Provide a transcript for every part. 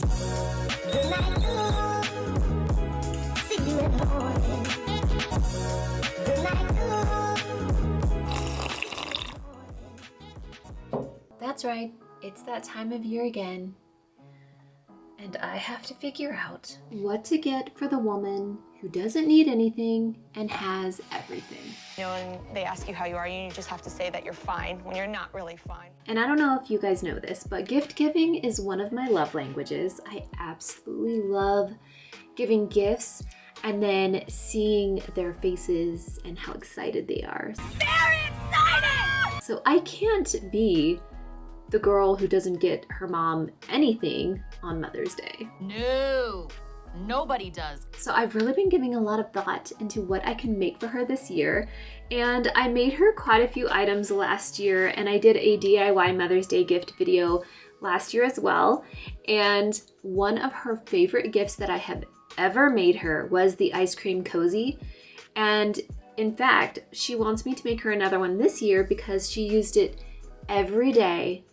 Good night, ooh. See you in the morning. Good night, ooh. That's right, it's that time of year again. And I have to figure out what to get for the woman who doesn't need anything and has everything. You know, when they ask you how you are, you just have to say that you're fine when you're not really fine. And I don't know if you guys know this, but gift giving is one of my love languages. I absolutely love giving gifts and then seeing their faces and how excited they are. Very excited! So I can't be the girl who doesn't get her mom anything on Mother's Day. No, nobody does. So I've really been giving a lot of thought into what I can make for her this year. And I made her quite a few items last year, and I did a DIY Mother's Day gift video last year as well. And one of her favorite gifts that I have ever made her was the ice cream cozy. And in fact, she wants me to make her another one this year because she used it every day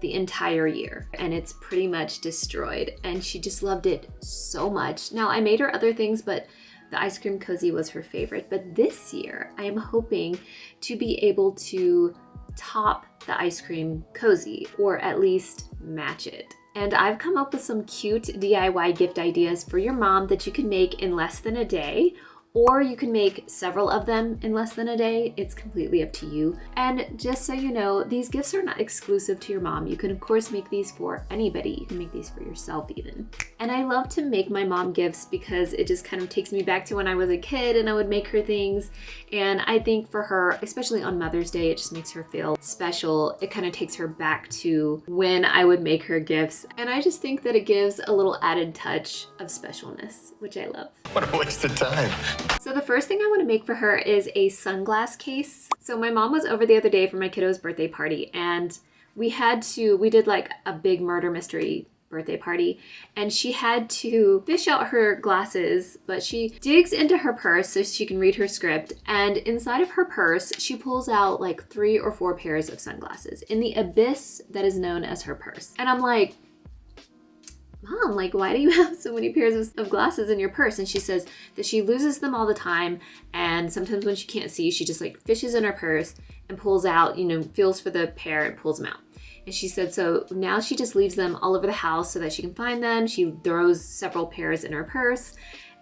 the entire year, and it's pretty much destroyed, and she just loved it so much. Now, I made her other things, but the ice cream cozy was her favorite. But this year, I am hoping to be able to top the ice cream cozy, or at least match it. And I've come up with some cute DIY gift ideas for your mom that you can make in less than a day, or you can make several of them in less than a day. It's completely up to you. And just so you know, these gifts are not exclusive to your mom. You can of course make these for anybody. You can make these for yourself even. And I love to make my mom gifts because it just kind of takes me back to when I was a kid and I would make her things. And I think for her, especially on Mother's Day, it just makes her feel special. It kind of takes her back to when I would make her gifts. And I just think that it gives a little added touch of specialness, which I love. What a waste of time. So the first thing I want to make for her is a sunglass case. So my mom was over the other day for my kiddo's birthday party, and we did like a big murder mystery birthday party, and she had to fish out her glasses, but she digs into her purse so she can read her script, and inside of her purse she pulls out like 3 or 4 pairs of sunglasses in the abyss that is known as her purse. And I'm like, Mom, like, why do you have so many pairs of glasses in your purse? And she says that she loses them all the time, and sometimes when she can't see, she just like fishes in her purse and pulls out, feels for the pair and pulls them out. And she said so now she just leaves them all over the house so that she can find them. She throws several pairs in her purse,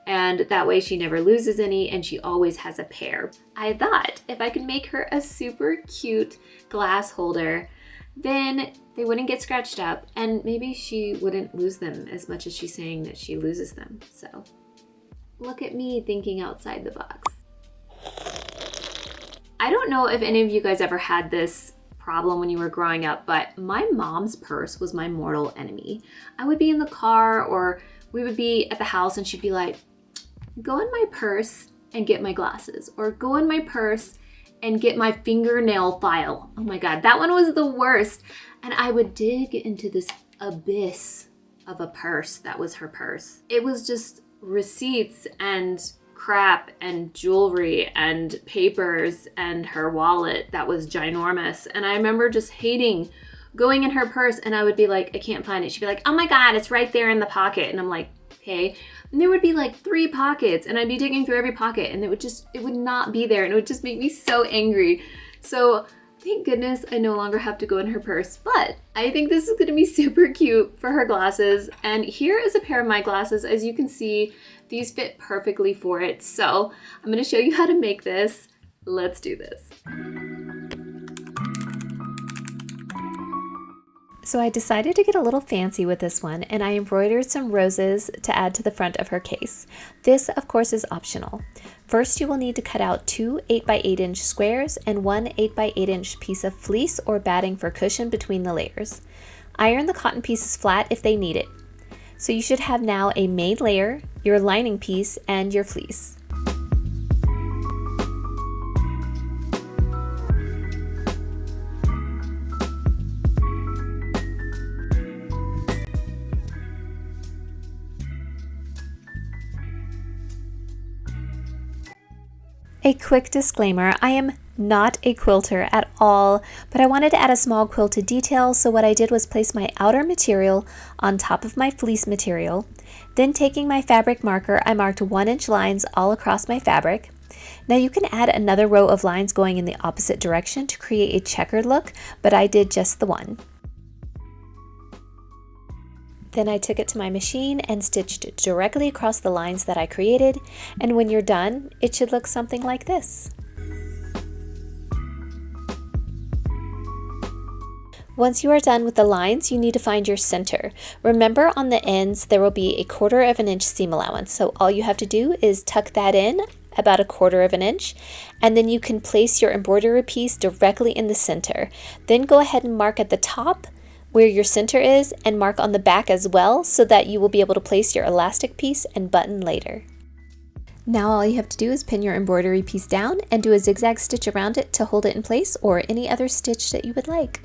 and that way she never loses any, and she always has a pair. I thought if I could make her a super cute glass holder, then they wouldn't get scratched up, and maybe she wouldn't lose them as much as she's saying that she loses them. So look at me thinking outside the box. I don't know if any of you guys ever had this problem when you were growing up, but my mom's purse was my mortal enemy. I would be in the car or we would be at the house and she'd be like, go in my purse and get my glasses, or go in my purse and get my fingernail file. Oh my God, that one was the worst. And I would dig into this abyss of a purse that was her purse. It was just receipts and crap and jewelry and papers and her wallet that was ginormous. And I remember just hating going in her purse, and I would be like, I can't find it. She'd be like, oh my God, it's right there in the pocket. And I'm like, okay. And there would be like 3 pockets, and I'd be digging through every pocket, and it would not be there, and it would just make me so angry. So thank goodness I no longer have to go in her purse, but I think this is gonna be super cute for her glasses. And here is a pair of my glasses. As you can see, these fit perfectly for it. So I'm gonna show you how to make this. Let's do this. So I decided to get a little fancy with this one, and I embroidered some roses to add to the front of her case. This, of course, is optional. First, you will need to cut out 2 8x8" squares and 1 8x8" piece of fleece or batting for cushion between the layers. Iron the cotton pieces flat if they need it. So you should have now a made layer, your lining piece, and your fleece. A quick disclaimer, I am not a quilter at all, but I wanted to add a small quilted detail, so what I did was place my outer material on top of my fleece material. Then taking my fabric marker, I marked 1-inch lines all across my fabric. Now you can add another row of lines going in the opposite direction to create a checkered look, but I did just the one. Then I took it to my machine and stitched directly across the lines that I created, and when you're done, it should look something like this. Once you are done with the lines, you need to find your center. Remember, on the ends there will be a 1/4 of an inch seam allowance, so all you have to do is tuck that in about a 1/4 of an inch, and then you can place your embroidery piece directly in the center. Then go ahead and mark at the top where your center is, and mark on the back as well, so that you will be able to place your elastic piece and button later. Now all you have to do is pin your embroidery piece down and do a zigzag stitch around it to hold it in place, or any other stitch that you would like.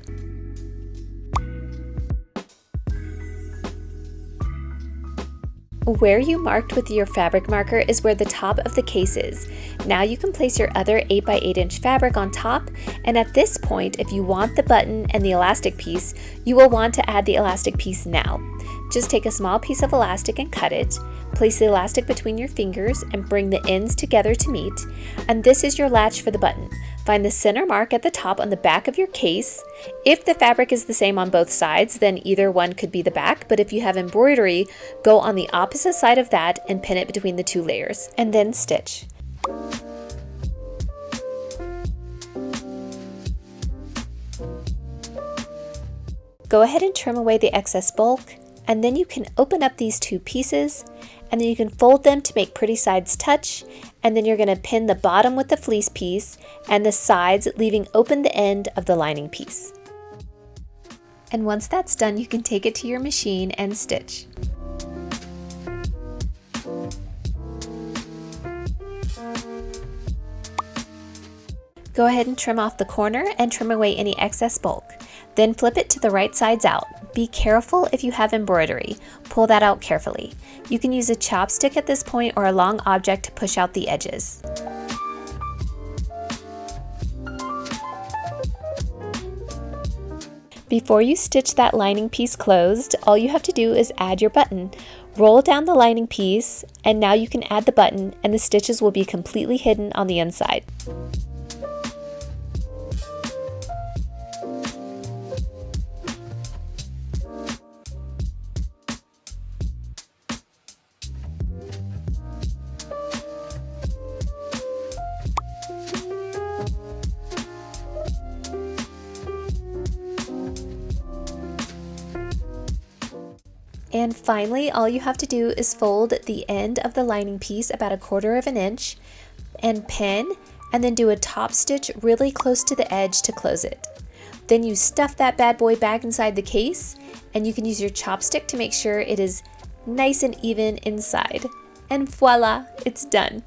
Where you marked with your fabric marker is where the top of the case is. Now you can place your other 8 by 8 inch fabric on top, and at this point, if you want the button and the elastic piece, you will want to add the elastic piece now. Just take a small piece of elastic and cut it. Place the elastic between your fingers and bring the ends together to meet, and this is your latch for the button. Find the center mark at the top on the back of your case. If the fabric is the same on both sides, then either one could be the back, but if you have embroidery, go on the opposite side of that and pin it between the 2 layers, and then stitch. Go ahead and trim away the excess bulk, and then you can open up these 2 pieces, and then you can fold them to make pretty sides touch, and then you're going to pin the bottom with the fleece piece and the sides, leaving open the end of the lining piece. And once that's done, you can take it to your machine and stitch. Go ahead and trim off the corner and trim away any excess bulk. Then flip it to the right sides out. Be careful if you have embroidery. Pull that out carefully. You can use a chopstick at this point or a long object to push out the edges. Before you stitch that lining piece closed, all you have to do is add your button. Roll down the lining piece, and now you can add the button, and the stitches will be completely hidden on the inside. And finally, all you have to do is fold the end of the lining piece about a 1/4 of an inch and pin, and then do a top stitch really close to the edge to close it. Then you stuff that bad boy back inside the case, and you can use your chopstick to make sure it is nice and even inside. And voila, it's done.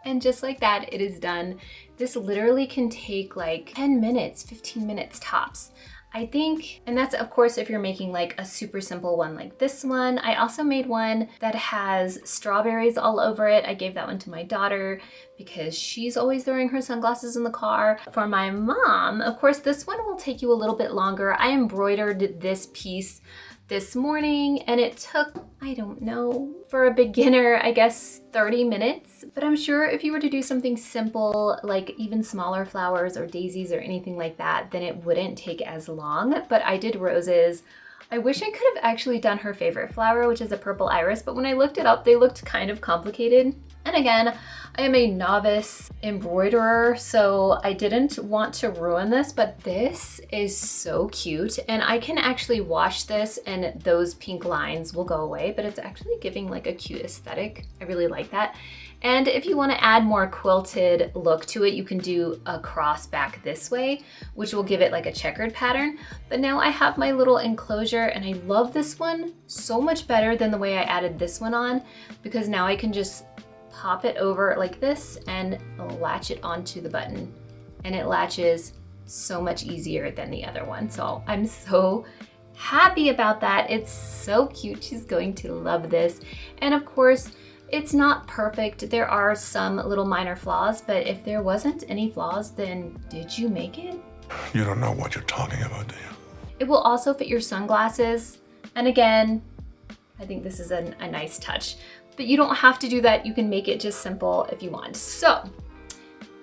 And just like that, it is done. This literally can take like 10 minutes, 15 minutes tops, I think. And that's of course if you're making like a super simple one like this one. I also made one that has strawberries all over it. I gave that one to my daughter because she's always throwing her sunglasses in the car. For my mom, of course, this one will take you a little bit longer. I embroidered this piece this morning and it took, I don't know, for a beginner, I guess 30 minutes. But I'm sure if you were to do something simple, like even smaller flowers or daisies or anything like that, then it wouldn't take as long. But I did roses. I wish I could have actually done her favorite flower, which is a purple iris, but when I looked it up, they looked kind of complicated. And again, I am a novice embroiderer, so I didn't want to ruin this, but this is so cute. And I can actually wash this and those pink lines will go away, but it's actually giving like a cute aesthetic. I really like that. And if you want to add more quilted look to it, you can do a cross back this way, which will give it like a checkered pattern. But now I have my little enclosure and I love this one so much better than the way I added this one on, because now I can just pop it over like this and latch it onto the button, and it latches so much easier than the other one. So I'm so happy about that. It's so cute. She's going to love this. And of course, It's not perfect. There are some little minor flaws, but if there wasn't any flaws, then did you make it? You don't know what you're talking about, do you? It will also fit your sunglasses. And again, I think this is a nice touch, but you don't have to do that. You can make it just simple if you want. So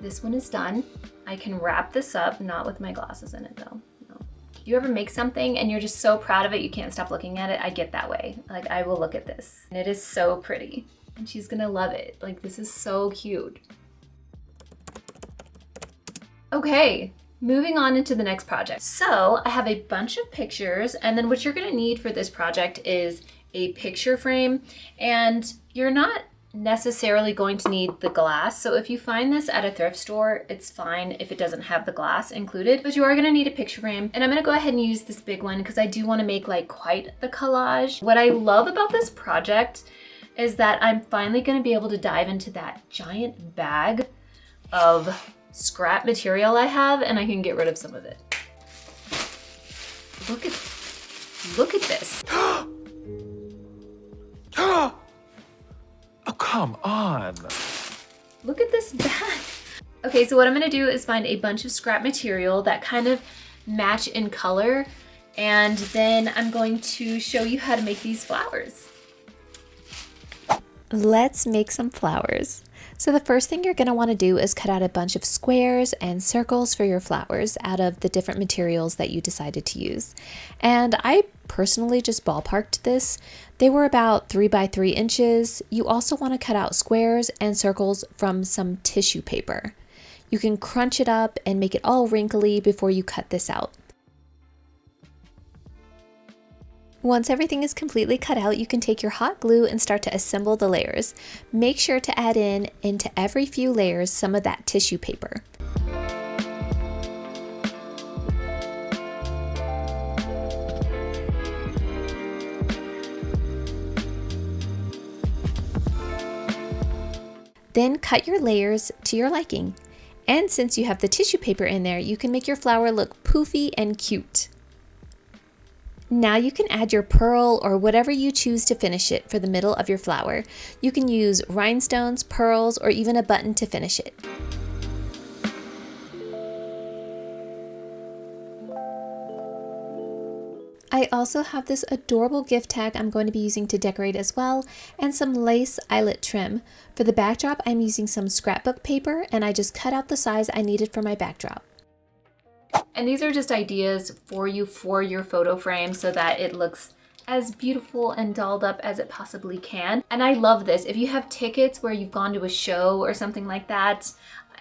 this one is done. I can wrap this up, not with my glasses in it though. No. You ever make something and you're just so proud of it, you can't stop looking at it? I get that way. Like, I will look at this and it is so pretty and she's gonna love it. Like, this is so cute. Okay, moving on into the next project. So I have a bunch of pictures, and then what you're gonna need for this project is a picture frame, and you're not necessarily going to need the glass. So if you find this at a thrift store, it's fine if it doesn't have the glass included, but you are gonna need a picture frame. And I'm gonna go ahead and use this big one because I do wanna make like quite the collage. What I love about this project is that I'm finally gonna be able to dive into that giant bag of scrap material I have, and I can get rid of some of it. Look at this. Oh, come on. Look at this bag. Okay, so what I'm gonna do is find a bunch of scrap material that kind of match in color, and then I'm going to show you how to make these flowers. Let's make some flowers. So the first thing you're going to want to do is cut out a bunch of squares and circles for your flowers out of the different materials that you decided to use. And I personally just ballparked this. They were about 3 by 3 inches. You also want to cut out squares and circles from some tissue paper. You can crunch it up and make it all wrinkly before you cut this out. Once everything is completely cut out, you can take your hot glue and start to assemble the layers. Make sure to add into every few layers some of that tissue paper. Then cut your layers to your liking. And since you have the tissue paper in there, you can make your flower look poofy and cute. Now you can add your pearl or whatever you choose to finish it for the middle of your flower. You can use rhinestones, pearls, or even a button to finish it. I also have this adorable gift tag I'm going to be using to decorate as well, and some lace eyelet trim. For the backdrop, I'm using some scrapbook paper, and I just cut out the size I needed for my backdrop. And these are just ideas for you for your photo frame so that it looks as beautiful and dolled up as it possibly can. And I love this. If you have tickets where you've gone to a show or something like that,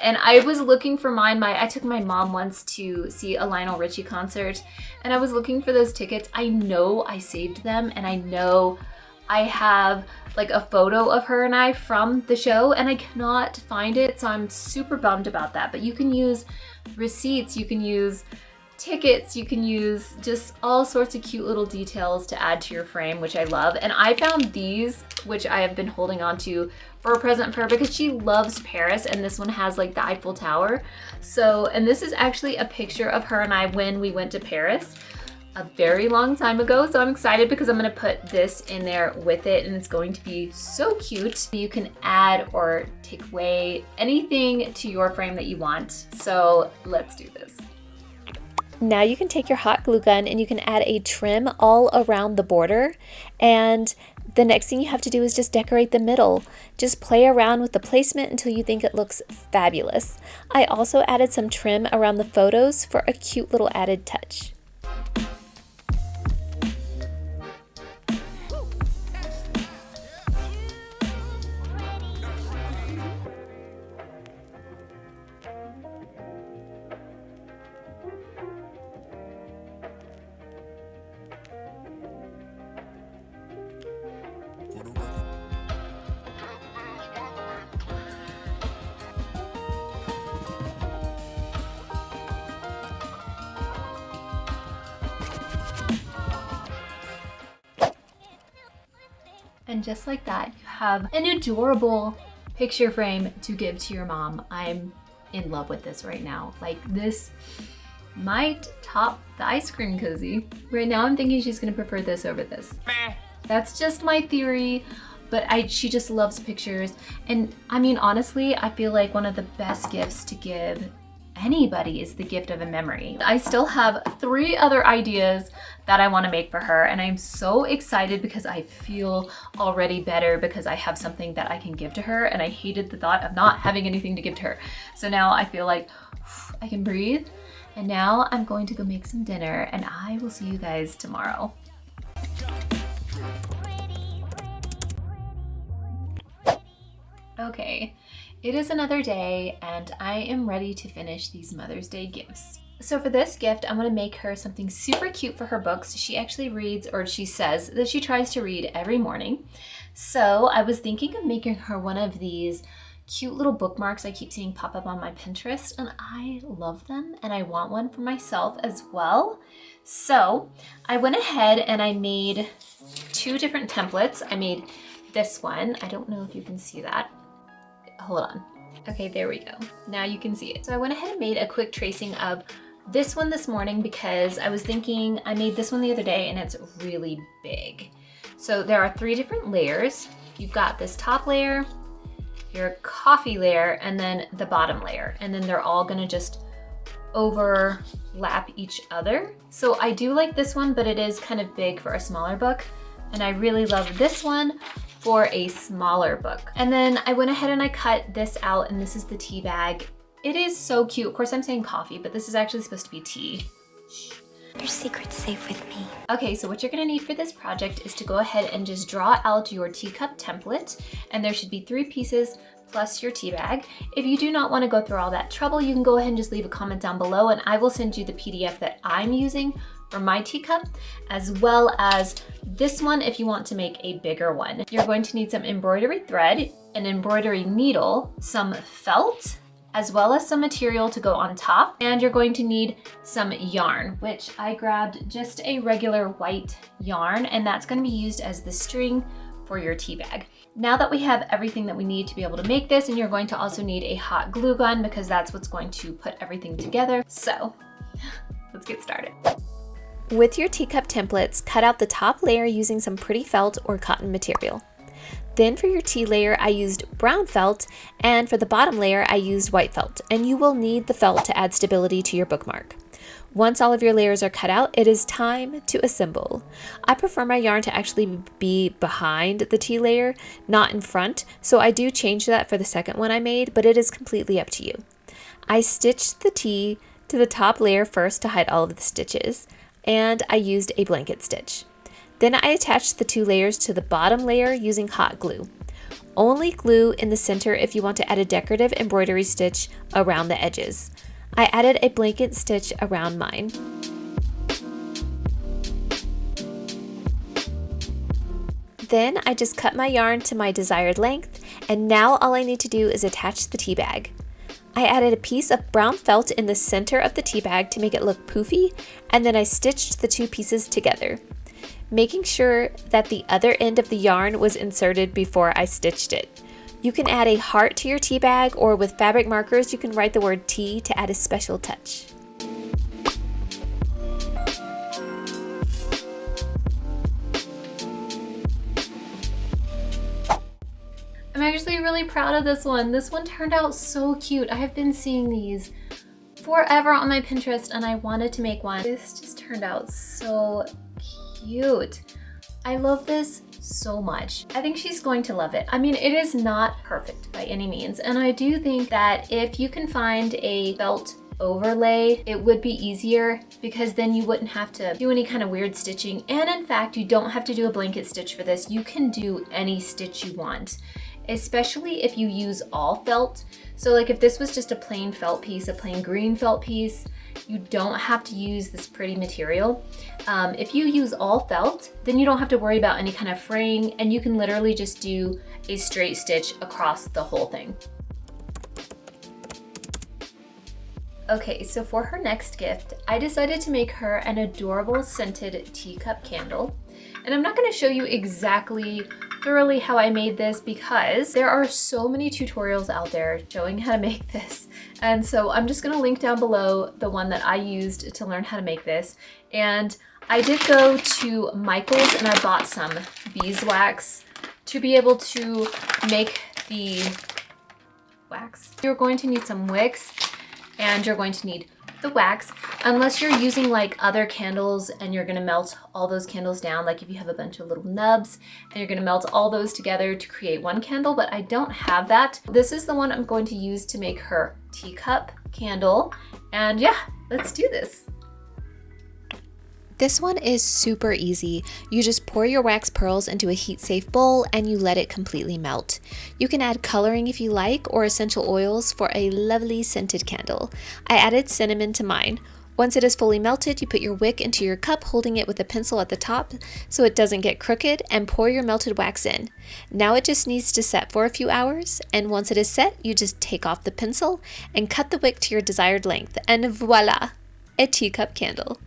and I was looking for mine, I took my mom once to see a Lionel Richie concert, and I was looking for those tickets. I know I saved them, and I know I have like a photo of her and I from the show, and I cannot find it, so I'm super bummed about that. But you can use receipts, you can use tickets, you can use just all sorts of cute little details to add to your frame, which I love. And I found these, which I have been holding on to for a present for her because she loves Paris, and this one has like the Eiffel Tower. So, and this is actually a picture of her and I when we went to Paris a very long time ago. So I'm excited because I'm gonna put this in there with it, and it's going to be so cute. You can add or take away anything to your frame that you want. So let's do this. Now you can take your hot glue gun and you can add a trim all around the border, and the next thing you have to do is just decorate the middle. Just play around with the placement until you think it looks fabulous. I also added some trim around the photos for a cute little added touch. And just like that, you have an adorable picture frame to give to your mom. I'm in love with this right now. Like, this might top the ice cream cozy. Right now I'm thinking she's gonna prefer this over this. That's just my theory. but she just loves pictures. And I mean, honestly, I feel like one of the best gifts to give anybody is the gift of a memory. I still have 3 other ideas that I want to make for her, and I'm so excited because I feel already better because I have something that I can give to her, and I hated the thought of not having anything to give to her. So now I feel like I can breathe, and now I'm going to go make some dinner, and I will see you guys tomorrow. Okay, it is another day and I am ready to finish these Mother's Day gifts. So for this gift, I'm gonna make her something super cute for her books. She actually reads, or she says that she tries to read every morning. So I was thinking of making her one of these cute little bookmarks I keep seeing pop up on my Pinterest, and I love them and I want one for myself as well. So I went ahead and I made 2 different templates. I made this one. I don't know if you can see that. Hold on. Okay, there we go. Now you can see it. So I went ahead and made a quick tracing of this one this morning because I was thinking I made this one the other day and it's really big. So there are 3 different layers. You've got this top layer, your coffee layer, and then the bottom layer. And then they're all gonna just overlap each other. So I do like this one, but it is kind of big for a smaller book. And I really love this one for a smaller book. And then I went ahead and I cut this out, and this is the tea bag. It is so cute. Of course I'm saying coffee, but this is actually supposed to be tea. Your secret's safe with me. Okay, so what you're gonna need for this project is to go ahead and just draw out your teacup template, and there should be 3 pieces plus your tea bag. If you do not want to go through all that trouble, you can go ahead and just leave a comment down below and I will send you the PDF that I'm using for my teacup, as well as this one if you want to make a bigger one. You're going to need some embroidery thread, an embroidery needle, some felt, as well as some material to go on top, and you're going to need some yarn, which I grabbed just a regular white yarn, and that's going to be used as the string for your tea bag. Now that we have everything that we need to be able to make this, and you're going to also need a hot glue gun because that's what's going to put everything together. So let's get started. With your teacup templates, cut out the top layer using some pretty felt or cotton material. Then for your tea layer, I used brown felt, and for the bottom layer, I used white felt, and you will need the felt to add stability to your bookmark. Once all of your layers are cut out, it is time to assemble. I prefer my yarn to actually be behind the tea layer, not in front, so I do change that for the second one I made, but it is completely up to you. I stitched the tea to the top layer first to hide all of the stitches, and I used a blanket stitch. Then I attached the 2 layers to the bottom layer using hot glue. Only glue in the center if you want to add a decorative embroidery stitch around the edges. I added a blanket stitch around mine. Then I just cut my yarn to my desired length, and now all I need to do is attach the tea bag. I added a piece of brown felt in the center of the tea bag to make it look poofy, and then I stitched the 2 pieces together, making sure that the other end of the yarn was inserted before I stitched it. You can add a heart to your tea bag, or with fabric markers you can write the word tea to add a special touch. I'm actually really proud of this one. This one turned out so cute. I have been seeing these forever on my Pinterest and I wanted to make one. This just turned out so cute. I love this so much. I think she's going to love it. I mean, it is not perfect by any means, and I do think that if you can find a felt overlay, it would be easier because then you wouldn't have to do any kind of weird stitching. And in fact, you don't have to do a blanket stitch for this. You can do any stitch you want, especially if you use all felt. So like if this was just a plain felt piece, a plain green felt piece, you don't have to use this pretty material. If you use all felt, then you don't have to worry about any kind of fraying, and you can literally just do a straight stitch across the whole thing. Okay, so for her next gift, I decided to make her an adorable scented teacup candle. And I'm not gonna show you exactly thoroughly how I made this because there are so many tutorials out there showing how to make this. And so I'm just gonna link down below the one that I used to learn how to make this. And I did go to Michael's and I bought some beeswax to be able to make the wax. You're going to need some wicks and you're going to need the wax, unless you're using like other candles and you're gonna melt all those candles down, like if you have a bunch of little nubs and you're gonna melt all those together to create one candle, but I don't have that. This is the one I'm going to use to make her teacup candle. And yeah, let's do this. This one is super easy. You just pour your wax pearls into a heat-safe bowl and you let it completely melt. You can add coloring if you like or essential oils for a lovely scented candle. I added cinnamon to mine. Once it is fully melted, you put your wick into your cup, holding it with a pencil at the top so it doesn't get crooked, and pour your melted wax in. Now it just needs to set for a few hours, and once it is set, you just take off the pencil and cut the wick to your desired length, and voila, a teacup candle.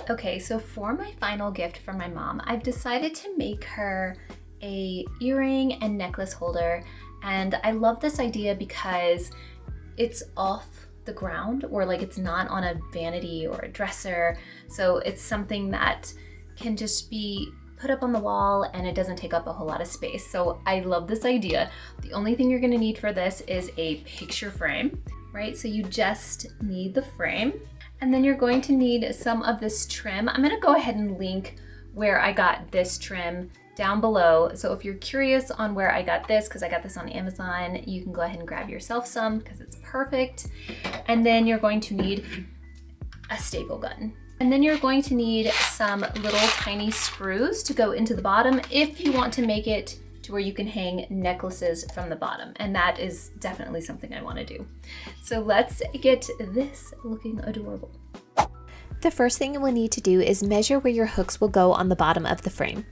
Okay, so for my final gift from my mom, I've decided to make her a earring and necklace holder. And I love this idea because it's off the ground, or like it's not on a vanity or a dresser. So it's something that can just be put up on the wall and it doesn't take up a whole lot of space. So I love this idea. The only thing you're gonna need for this is a picture frame, right? So you just need the frame. And then you're going to need some of this trim. I'm gonna go ahead and link where I got this trim down below. So if you're curious on where I got this, because I got this on Amazon, you can go ahead and grab yourself some because it's perfect. And then you're going to need a staple gun. And then you're going to need some little tiny screws to go into the bottom if you want to make it to where you can hang necklaces from the bottom. And that is definitely something I want to do. So let's get this looking adorable. The first thing you will need to do is measure where your hooks will go on the bottom of the frame.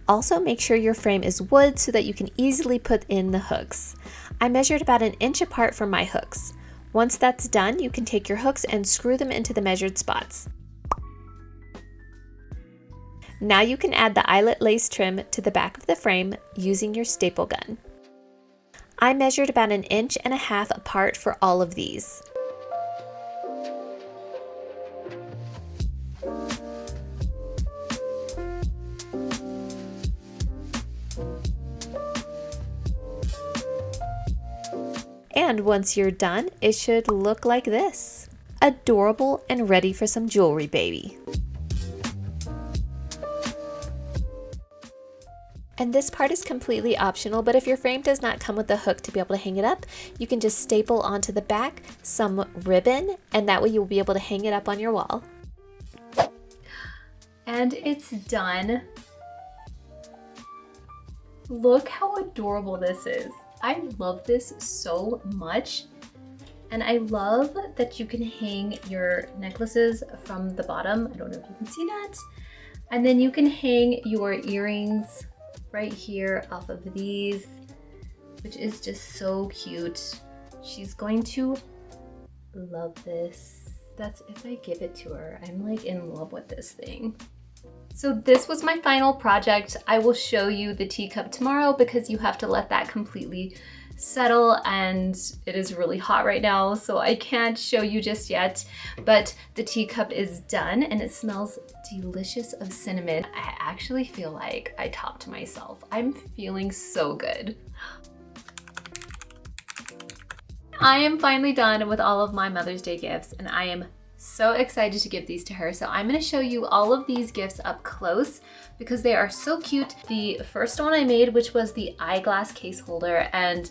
Also make sure your frame is wood so that you can easily put in the hooks. I measured about 1 inch apart from my hooks. Once that's done, you can take your hooks and screw them into the measured spots. Now you can add the eyelet lace trim to the back of the frame using your staple gun. I measured about 1.5 inches apart for all of these. And once you're done, it should look like this. Adorable and ready for some jewelry, baby. And this part is completely optional, but if your frame does not come with a hook to be able to hang it up, you can just staple onto the back some ribbon, and that way you'll be able to hang it up on your wall. And it's done. Look how adorable this is. I love this so much. And I love that you can hang your necklaces from the bottom. I don't know if you can see that. And then you can hang your earrings right here off of these, which is just so cute. She's going to love this. That's if I give it to her. I'm like in love with this thing. So this was my final project. I will show you the teacup tomorrow because you have to let that completely settle, and it is really hot right now, so I can't show you just yet, but the teacup is done and it smells delicious of cinnamon. I actually feel like I topped myself. I'm feeling so good. I am finally done with all of my Mother's Day gifts and I am so excited to give these to her. So I'm going to show you all of these gifts up close because they are so cute. The first one I made, which was the eyeglass case holder, and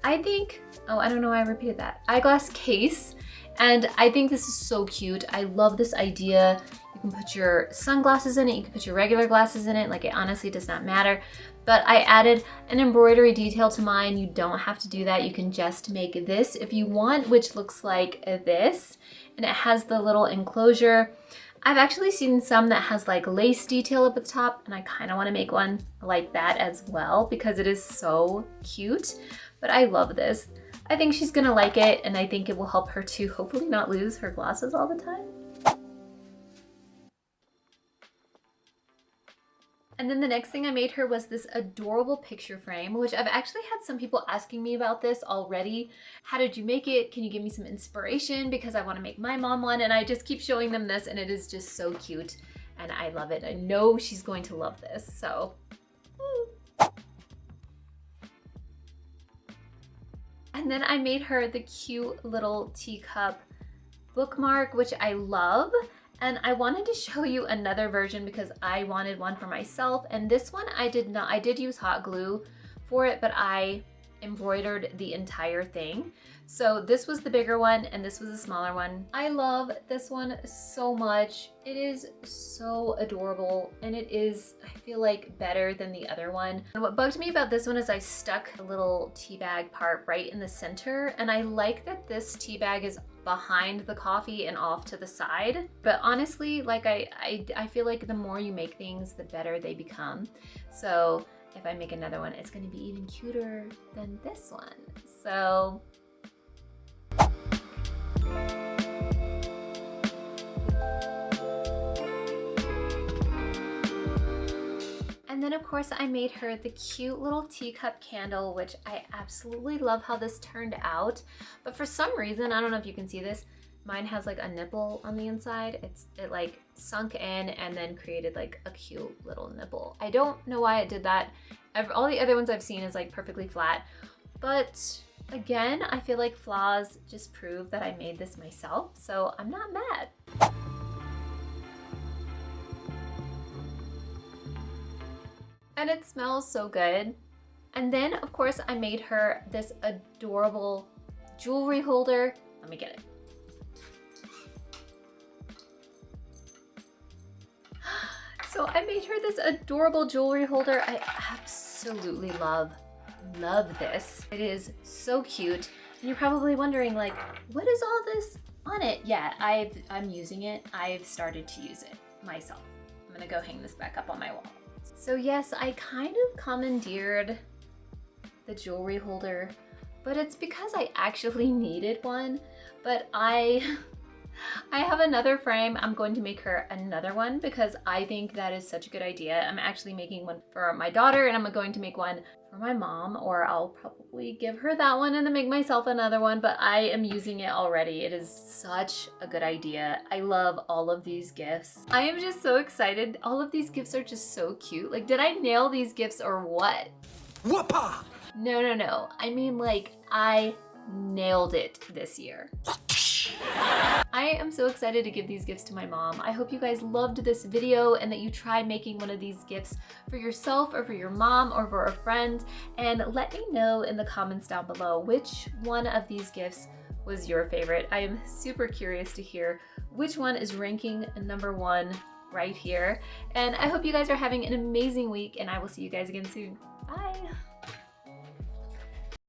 I think, oh, I don't know why I repeated that. Eyeglass case, and I think this is so cute. I love this idea. You can put your sunglasses in it, you can put your regular glasses in it, like it honestly does not matter. But I added an embroidery detail to mine. You don't have to do that. You can just make this if you want, which looks like this. And it has the little enclosure. I've actually seen some that has like lace detail up at the top, and I kind of want to make one like that as well because it is so cute. But I love this. I think she's gonna like it, and I think it will help her to hopefully not lose her glasses all the time. And then the next thing I made her was this adorable picture frame, which I've actually had some people asking me about this already. How did you make it? Can you give me some inspiration? Because I want to make my mom one. And I just keep showing them this and it is just so cute. And I love it. I know she's going to love this, so. And then I made her the cute little teacup bookmark, which I love. And I wanted to show you another version because I wanted one for myself. And this one I did use hot glue for it, but I embroidered the entire thing. So this was the bigger one and this was the smaller one. I love this one so much. It is so adorable and it is, I feel like, better than the other one. And what bugged me about this one is I stuck the little tea bag part right in the center, and I like that this tea bag is behind the coffee and off to the side. But honestly, like I feel like the more you make things, the better they become. So if I make another one, it's gonna be even cuter than this one. So. And then of course I made her the cute little teacup candle, which I absolutely love how this turned out. But for some reason, I don't know if you can see this, mine has like a nipple on the inside. It like sunk in and then created like a cute little nipple. I don't know why it did that. All the other ones I've seen is like perfectly flat. But again, I feel like flaws just prove that I made this myself, so I'm not mad. And it smells so good. And then of course I made her this adorable jewelry holder. Let me get it. So I made her this adorable jewelry holder. I absolutely love this. It is so cute. And you're probably wondering, like, what is all this on it? Yeah, I'm using it. I've started to use it myself. I'm gonna go hang this back up on my wall. So yes, I kind of commandeered the jewelry holder, but it's because I actually needed one. But I have another frame. I'm going to make her another one because I think that is such a good idea. I'm actually making one for my daughter and I'm going to make one for my mom, or I'll probably give her that one and then make myself another one, but I am using it already. It is such a good idea. I love all of these gifts. I am just so excited. All of these gifts are just so cute. Like, did I nail these gifts or what? Whoopah! No. I mean, like, I nailed it this year. I am so excited to give these gifts to my mom. I hope you guys loved this video and that you try making one of these gifts for yourself or for your mom or for a friend. And let me know in the comments down below which one of these gifts was your favorite. I am super curious to hear which one is ranking number one right here. And I hope you guys are having an amazing week and I will see you guys again soon. Bye.